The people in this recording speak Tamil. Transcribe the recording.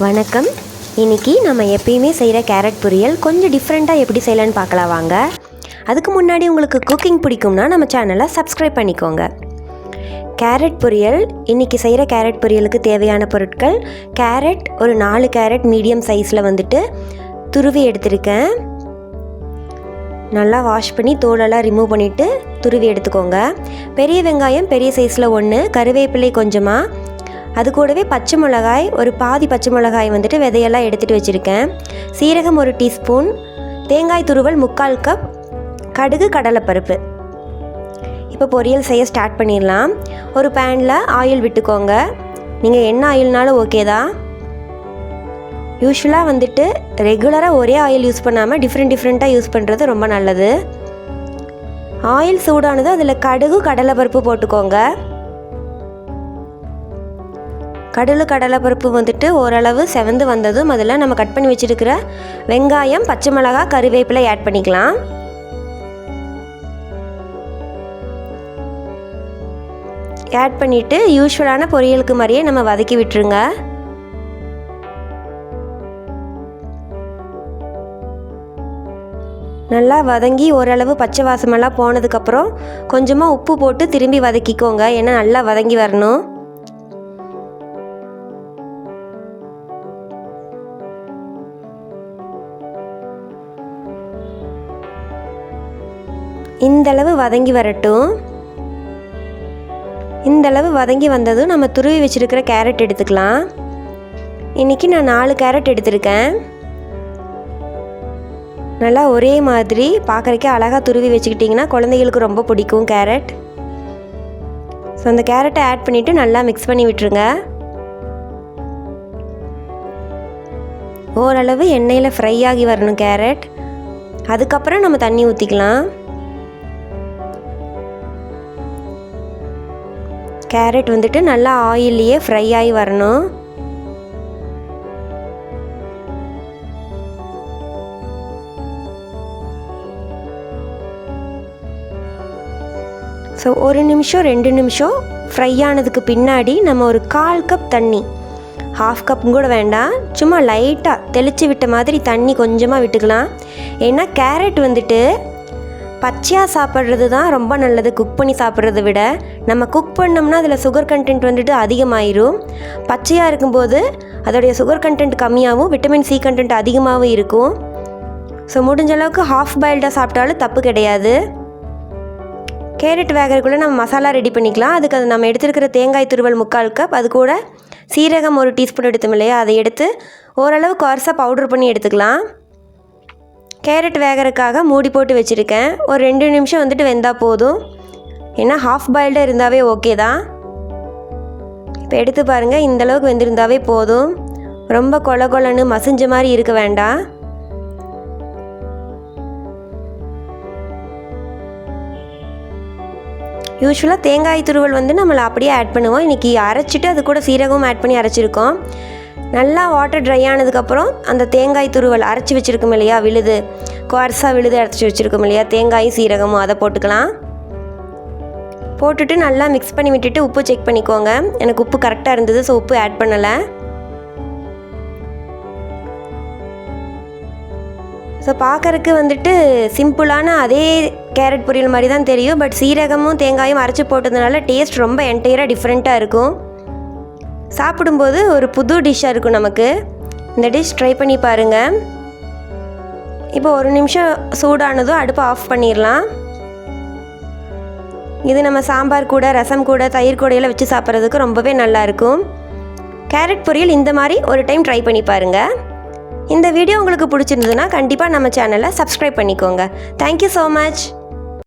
வணக்கம். இன்றைக்கி நம்ம எப்பயுமே செய்கிற கேரட் பொரியல் கொஞ்சம் டிஃப்ரெண்ட்டாக எப்படி செய்யலான்னு பார்க்கலாம் வாங்க. அதுக்கு முன்னாடி உங்களுக்கு குக்கிங் பிடிக்கும்னா நம்ம சேனலை சப்ஸ்கிரைப் பண்ணிக்கோங்க. கேரட் பொரியல், இன்றைக்கி செய்கிற கேரட் பொரியலுக்கு தேவையான பொருட்கள்: கேரட் ஒரு 4 கேரட் மீடியம் சைஸில் துருவி எடுத்திருக்கேன். நல்லா வாஷ் பண்ணி தோலெல்லாம் ரிமூவ் பண்ணிவிட்டு துருவி எடுத்துக்கோங்க. பெரிய வெங்காயம் பெரிய சைஸில் 1, கருவேப்பிலை கொஞ்சமாக, அது கூடவே பச்சை மிளகாய் ஒரு பாதி பச்சை மிளகாய் விதையெல்லாம் எடுத்துகிட்டு வச்சுருக்கேன். சீரகம் 1 டீஸ்பூன், தேங்காய் துருவல் 3/4 கப், கடுகு கடலைப்பருப்பு. இப்போ பொரியல் செய்ய ஸ்டார்ட் பண்ணிடலாம். ஒரு பேனில் ஆயில் விட்டுக்கோங்க. நீங்கள் என்ன ஆயில்னாலும் ஓகே தான். யூஸ்வலாக ரெகுலராக ஒரே ஆயில் யூஸ் பண்ணாமல் டிஃப்ரெண்ட்டாக யூஸ் பண்ணுறது ரொம்ப நல்லது. ஆயில் சூடானது அதில் கடுகு கடலைப்பருப்பு போட்டுக்கோங்க. கடலைப்பருப்பு ஓரளவு செவந்து வந்ததும் அதில் நம்ம கட் பண்ணி வச்சுருக்கிற வெங்காயம், பச்சை மிளகாய், கருவேப்பிலை ஆட் பண்ணிக்கலாம். ஆட் பண்ணிவிட்டு யூஸ்வலான பொரியலுக்கு மாதிரியே நம்ம வதக்கி விட்டுருங்க. நல்லா வதங்கி ஓரளவு பச்சை வாசமெல்லாம் போனதுக்கப்புறம் கொஞ்சமாக உப்பு போட்டு திரும்பி வதக்கிக்கோங்க. ஏன்னா நல்லா வதங்கி வரணும். இந்தளவு வதங்கி வரட்டும். இந்தளவு வதங்கி வந்ததும் நம்ம துருவி வச்சுருக்கிற கேரட் எடுத்துக்கலாம். இன்றைக்கி நான் 4 கேரட் எடுத்திருக்கேன். நல்லா ஒரே மாதிரி பார்க்குறக்கே அழகாக துருவி வச்சுக்கிட்டிங்கன்னா குழந்தைகளுக்கு ரொம்ப பிடிக்கும் கேரட். ஸோ அந்த கேரட்டை ஆட் பண்ணிவிட்டு நல்லா மிக்ஸ் பண்ணி விட்டுருங்க. ஓரளவு எண்ணெயில் ஃப்ரை ஆகி வரணும் கேரட். அதுக்கப்புறம் நம்ம தண்ணி ஊற்றிக்கலாம். கேரட் நல்லா ஆயில்லையே ஃப்ரை ஆகி வரணும். ஸோ 1 நிமிஷம் 2 நிமிஷம் ஃப்ரை ஆனதுக்கு பின்னாடி நம்ம ஒரு 1/4 கப் தண்ணி, 1/2 கப்பும் கூட வேண்டாம், சும்மா லைட்டாக தெளித்து விட்ட மாதிரி தண்ணி கொஞ்சமாக விட்டுக்கலாம். ஏன்னா கேரட் பச்சையாக சாப்பிட்றது தான் ரொம்ப நல்லது. குக் பண்ணி சாப்பிட்றத விட நம்ம குக் பண்ணோம்னா அதில் சுகர் கண்டென்ட் அதிகமாயிரும். பச்சையாக இருக்கும்போது அதோடைய சுகர் கண்டென்ட் கம்மியாகவும் விட்டமின் சி கண்டென்ட் அதிகமாகவும் இருக்கும். ஸோ முடிஞ்ச அளவுக்கு ஹாஃப் பாயில்டாக சாப்பிட்டாலும் தப்பு கிடையாது. கேரட் வேகிறதுக்குள்ளே நம்ம மசாலா ரெடி பண்ணிக்கலாம். அதுக்கு அது நம்ம எடுத்துருக்கிற தேங்காய் துருவல் 3/4 கப், அது கூட சீரகம் 1 டீஸ்பூன் எடுத்தோம் இல்லையா, அதை எடுத்து ஓரளவு குறைசாக பவுடர் பண்ணி எடுத்துக்கலாம். கேரட் வேகிறதுக்காக மூடி போட்டு வச்சுருக்கேன். ஒரு 2 நிமிஷம் வெந்தால் போதும். ஏன்னா ஹாஃப் பாயில்டாக இருந்தாவே ஓகே தான். இப்போ எடுத்து பாருங்கள், இந்தளவுக்கு வெந்திருந்தாவே போதும். ரொம்ப கொலன்னு மசிஞ்ச மாதிரி இருக்க வேண்டாம். யூஸ்வலாக தேங்காய் துருவல் நம்மளை அப்படியே ஆட் பண்ணுவோம். இன்றைக்கி அரைச்சிட்டு அது கூட சீரகமும் ஆட் பண்ணி அரைச்சிருக்கோம். நல்லா வாட்டர் ட்ரை ஆனதுக்கப்புறம் அந்த தேங்காய் துருவல் அரைச்சி வச்சுருக்கோம் இல்லையா, குவார்ஸாக அரைச்சி வச்சுருக்கோம் இல்லையா, தேங்காயும் சீரகமும் அதை போட்டுக்கலாம். போட்டுட்டு நல்லா மிக்ஸ் பண்ணி விட்டுட்டு உப்பு செக் பண்ணிக்கோங்க. எனக்கு உப்பு கரெக்டாக இருந்தது, ஸோ உப்பு ஆட் பண்ணலை. ஸோ பார்க்குறக்கு சிம்பிளான அதே கேரட் பொரியல் மாதிரி தான் தெரியும். பட் சீரகமும் தேங்காயும் அரைச்சி போட்டதுனால டேஸ்ட் ரொம்ப என்டையராக டிஃப்ரெண்ட்டாக இருக்கும். சாப்பிடும்போது ஒரு புது டிஷ்ஷாக இருக்கும் நமக்கு. இந்த டிஷ் ட்ரை பண்ணி பாருங்கள். இப்போ 1 நிமிஷம் சூடானதும் அடுப்பை ஆஃப் பண்ணிடலாம். இது நம்ம சாம்பார் கூட, ரசம் கூட, தயிர் கூடையில் வச்சு சாப்பிட்றதுக்கு ரொம்பவே நல்லாயிருக்கும். கேரட் பொரியல் இந்த மாதிரி ஒரு டைம் ட்ரை பண்ணி பாருங்கள். இந்த வீடியோ உங்களுக்கு பிடிச்சிருந்ததுன்னா கண்டிப்பாக நம்ம சேனலை சப்ஸ்கிரைப் பண்ணிக்கோங்க. Thank you so much.